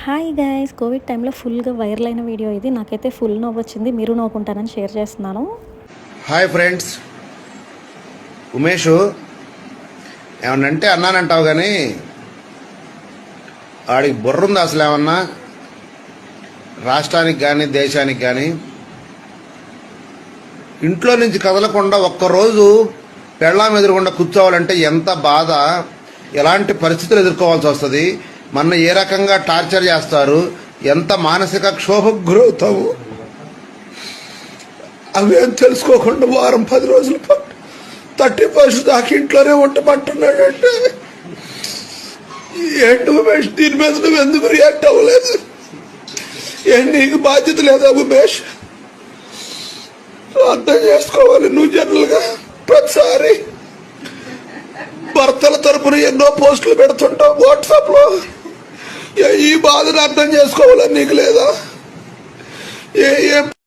Hi guys, Covid టైంలో ఫుల్గా viral అయిన వీడియో ఇది. నాకైతే ఫుల్ నవ్వు వచ్చింది. మీరు నవ్వుకుంటానని షేర్ చేస్తున్నాను. హాయ్ ఫ్రెండ్స్, ఉమేష్ ఏమన్నంటే అన్నానంటావు కానీ వాడికి బుర్రుంది అసలు ఏమన్నా రాష్ట్రానికి కానీ దేశానికి కానీ. ఇంట్లో నుంచి కదలకుండా ఒక్కరోజు పెళ్ళాం ఎదురుకుండా కూర్చోవాలంటే ఎంత బాధ, ఎలాంటి పరిస్థితులు ఎదుర్కోవాల్సి వస్తుంది, మన ఏ రకంగా టార్చర్ చేస్తారు, ఎంత మానసిక క్షోభకు గురవుతావు అవేం తెలుసుకోకుండా వారం 10 రోజుల పాటు 31 దాకా ఇంట్లోనే ఉండమంటున్నాడంటే ఏంటి ఉమేష్, దీని మీద నువ్వు ఎందుకు రియాక్ట్ అవ్వలేదు? నీకు బాధ్యత లేదా ఉమేష్? అర్థం చేసుకోవాలి. నువ్వు జనరల్గా ప్రతిసారి భర్తల తరపున ఎన్నో పోస్టులు పెడుతుంటావు వాట్సాప్ లో. ఈ బాధను అర్థం చేసుకోవాలని నీకు లేదా? ఏ